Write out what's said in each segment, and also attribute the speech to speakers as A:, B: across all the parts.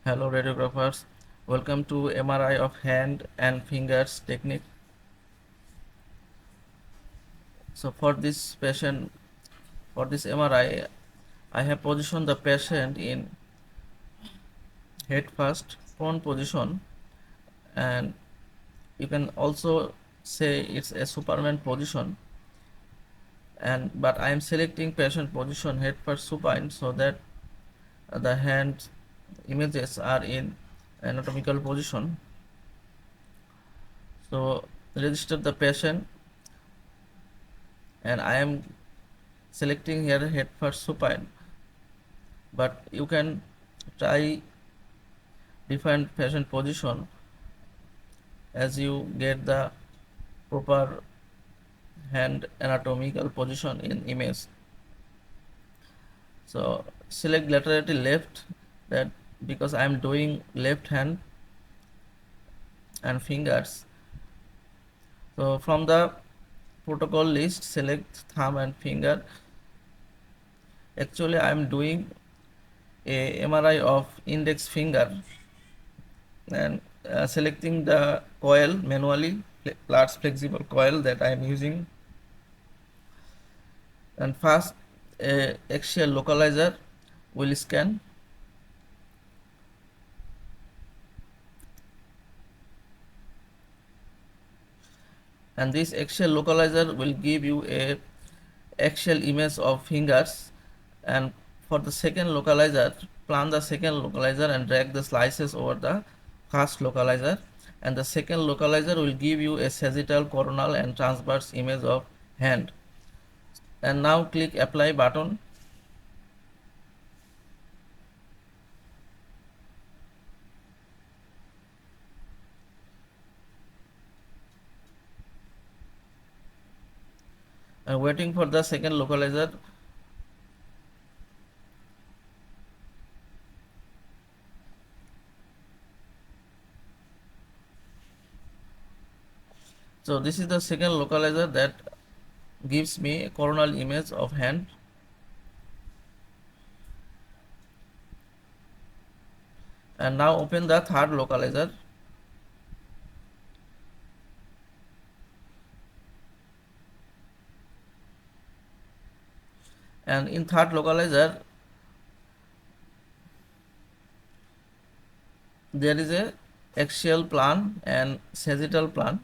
A: Hello radiographers, welcome to MRI of hand and fingers technique. So for this patient, for this MRI, I have positioned the patient in head first prone position, and you can also say it's a Superman position. But I am selecting patient position head first supine so that the hand images are in anatomical position. So register the patient, and I am selecting here head first supine, but you can try different patient position as you get the proper hand anatomical position in image. So select laterally left, that because I am doing left hand and fingers. So from the protocol list, select thumb and finger. Actually I am doing a MRI of index finger, and selecting the coil manually, large flexible coil that I am using, and first axial localizer will scan, and this axial localizer will give you a axial image of fingers. And for the second localizer, plan the second localizer and drag the slices over the first localizer, and the second localizer will give you a sagittal, coronal and transverse image of hand. And now click apply button, and waiting for the second localizer. So this is the second localizer that gives me a coronal image of hand. And now open the third localizer, and in third localizer there is a axial plan and sagittal plan.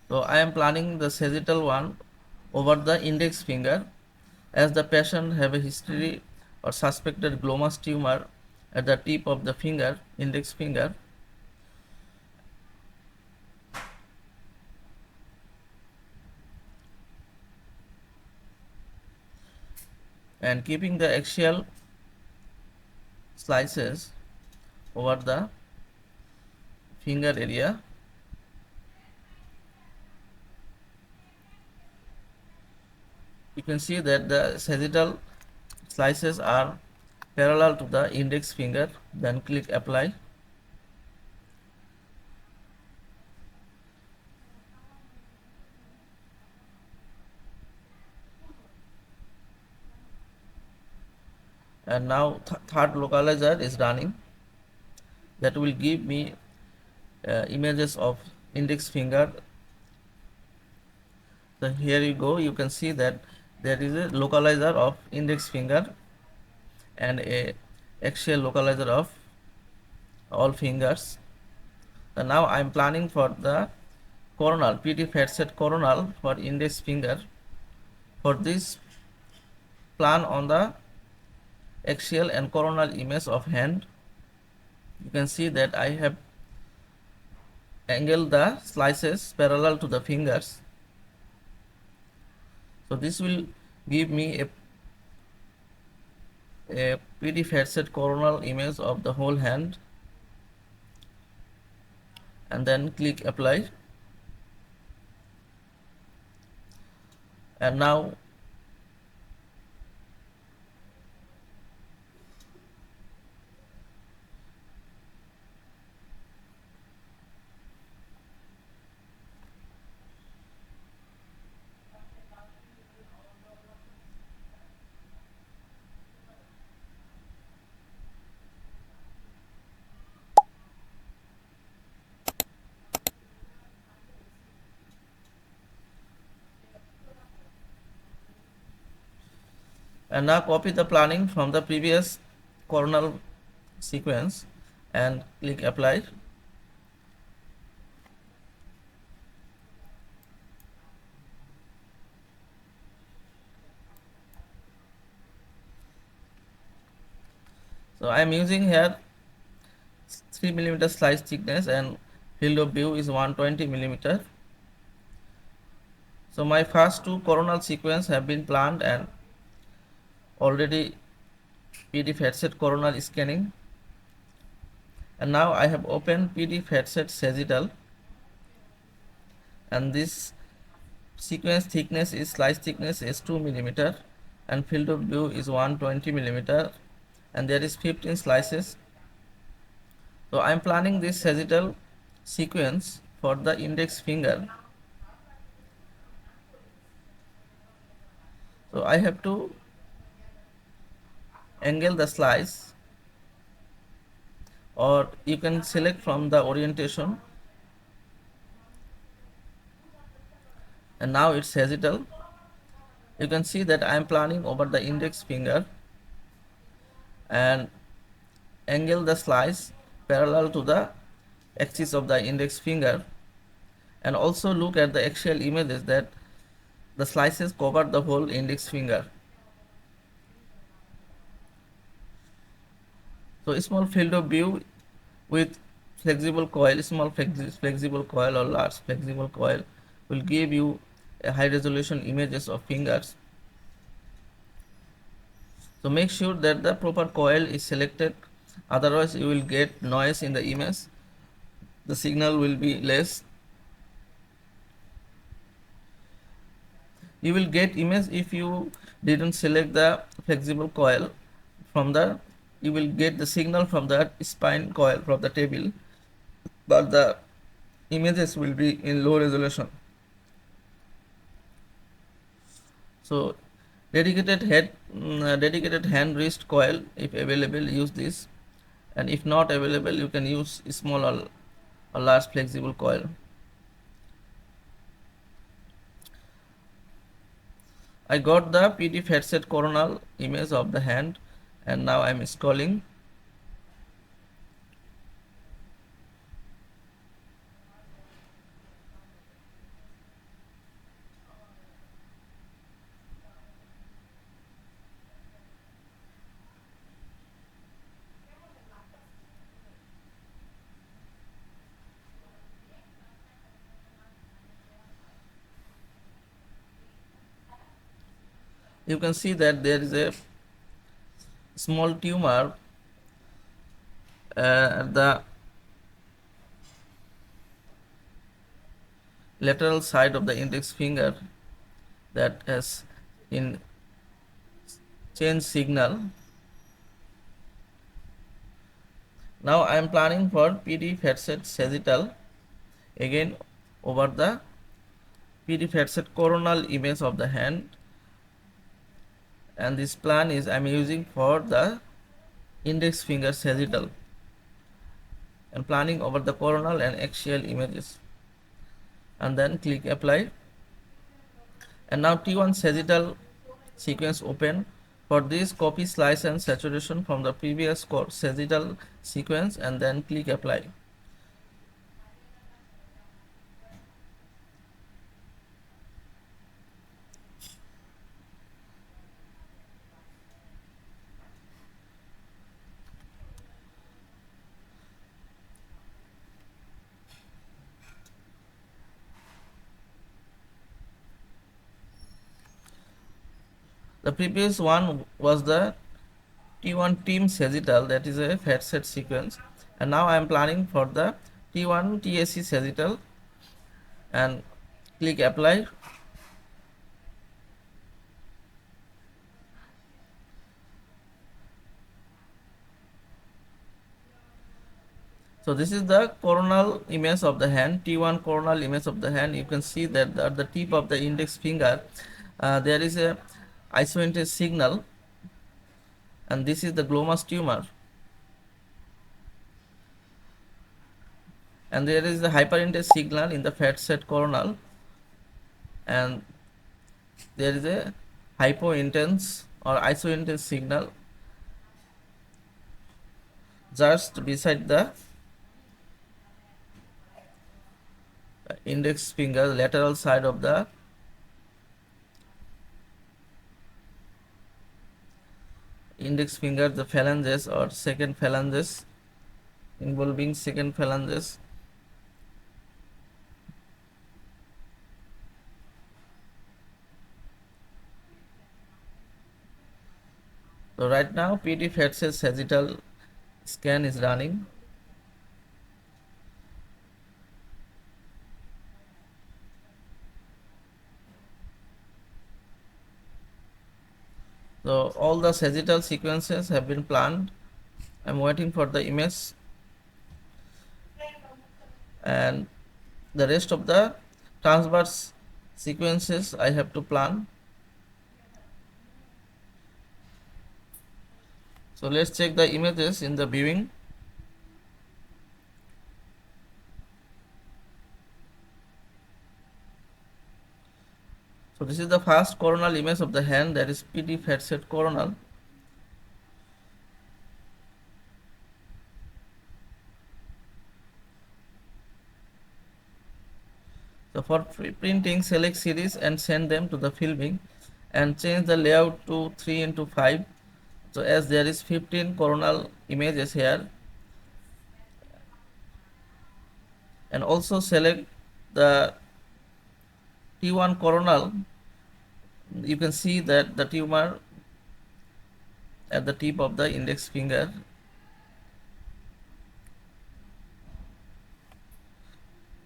A: So I am planning the sagittal one over the index finger, as the patient have a history or suspected glomus tumor at the tip of the finger, index finger. And keeping the axial slices over the finger area, you can see that the sagittal slices are parallel to the index finger. Then click apply, and now third localizer is running, that will give me images of index finger. So here you go, you can see that there is a localizer of index finger and a axial localizer of all fingers. And now I am planning for the coronal, PT fat set coronal for index finger. For this, plan on the axial and coronal image of hand. You can see that I have angled the slices parallel to the fingers. So this will give me a pretty fat set coronal image of the whole hand, and then click apply. And now And now copy the planning from the previous coronal sequence and click apply. So I am using here 3 millimeter slice thickness and field of view is 120 millimeter. So my first two coronal sequence have been planned and already PD fatset coronal scanning, and now I have opened PD fatset sagittal, and this sequence thickness is slice thickness is 2 millimeter and field of view is 120 millimeter, and there is 15 slices. So I am planning this sagittal sequence for the index finger. So I have to angle the slice, or you can select from the orientation, and now it's sagittal. You can see that I am planning over the index finger and angle the slice parallel to the axis of the index finger, and also look at the axial images that the slices cover the whole index finger. So small field of view with flexible coil, small flexible coil or large flexible coil will give you a high resolution images of fingers. So make sure that the proper coil is selected, otherwise you will get noise in the image, the signal will be less. You will get image if you didn't select the flexible coil from the, you will get the signal from the spine coil from the table, but the images will be in low resolution. So dedicated hand wrist coil, if available, use this, and if not available, you can use small or large flexible coil. I got the PD fatset coronal image of the hand, and now I am scrolling. You can see that there is a small tumor at the lateral side of the index finger that has in change signal. Now I am planning for PD fatset sagittal again over the PD fatset coronal image of the hand, and this plan is I am using for the index finger sagittal and planning over the coronal and axial images, and then click apply. And now T1 sagittal sequence open. For this, copy slice and saturation from the previous sagittal sequence and then click apply. The previous one was the T1 team sagittal, that is a fatset sequence, and now I am planning for the T1 TAC sagittal and click apply. So this is the coronal image of the hand, T1 coronal image of the hand. You can see that at the tip of the index finger there is a isointer signal, and this is the glomus tumor, and there is the hyperintense signal in the fatset coronal, and there is a hypointense or isointense signal just beside the index finger, lateral side of the index finger, the phalanges or second phalanges, involving second phalanges. So right now PT Fatz's sagittal scan is running. So all the sagittal sequences have been planned. I'm waiting for the image, and the rest of the transverse sequences I have to plan. So let's check the images in the viewing. So this is the first coronal image of the hand, that is PT Fatset coronal. So for printing, select series and send them to the filming and change the layout to 3:5. So as there is 15 coronal images here, and also select the T1 coronal. You can see that the tumor at the tip of the index finger.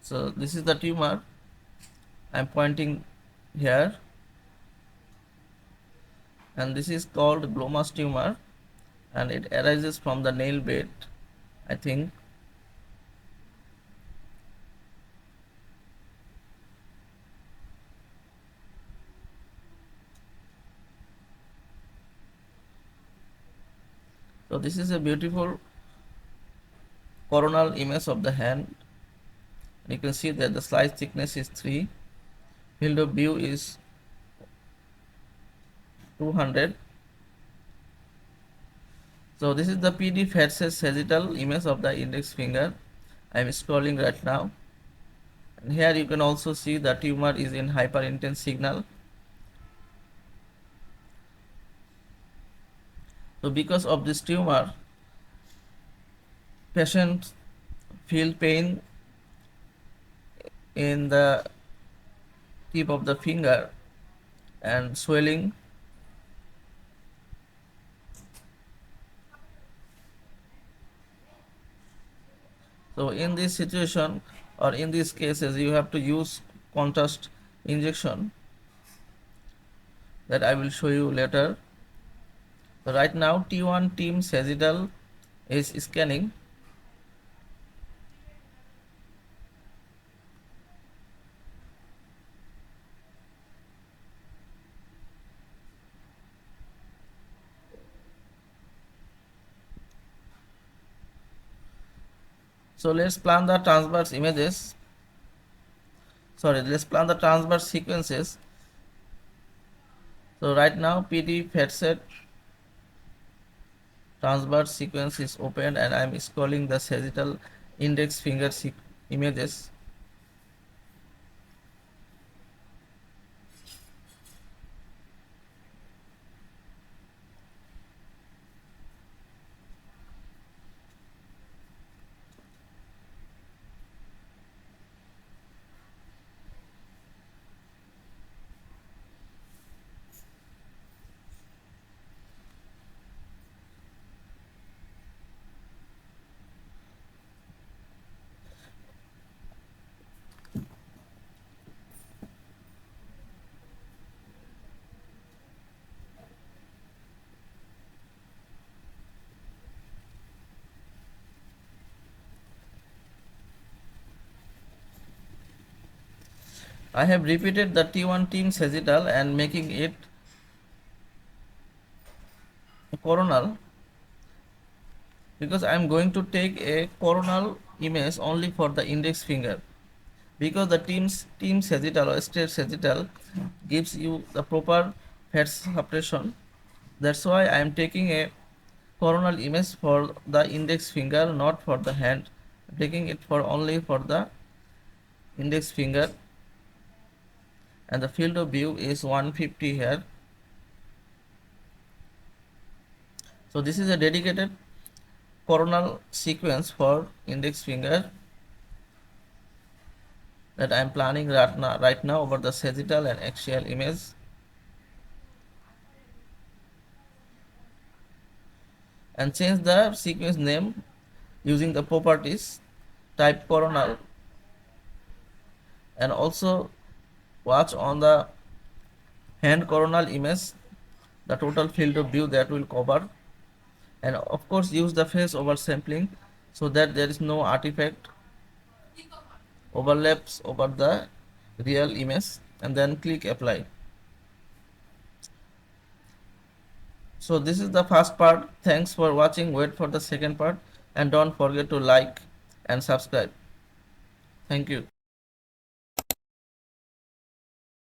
A: So this is the tumor. I'm pointing here, and this is called Glomus tumor, and it arises from the nail bed, I think. So this is a beautiful coronal image of the hand. You can see that the slice thickness is 3, field of view is 200. So this is the PD Fatses sagittal image of the index finger. I am scrolling right now, and here you can also see the tumor is in hyperintense signal. So because of this tumor, patients feel pain in the tip of the finger and swelling. So in this situation, or in these cases, you have to use contrast injection that I will show you later. So right now T1 team sagittal is scanning. So let's plan the transverse images. Let's plan the transverse sequences. So right now PD Fatset transverse sequence is opened, and I am scrolling the sagittal index finger images. I have repeated the T1 team sagittal and making it coronal, because I am going to take a coronal image only for the index finger, because the team sagittal or straight sagittal gives you the proper fat suppression. That's why I am taking a coronal image for the index finger, not for the hand. I'm taking it for only for the index finger, and the field of view is 150 here. So this is a dedicated coronal sequence for index finger that I am planning right now over the sagittal and axial image. And change the sequence name using the properties type coronal, and also watch on the hand coronal image the total field of view that will cover, and of course use the face over sampling so that there is no artifact overlaps over the real image, and then click apply. So this is the first part. Thanks for watching. Wait for the second part, and don't forget to like and subscribe. Thank you.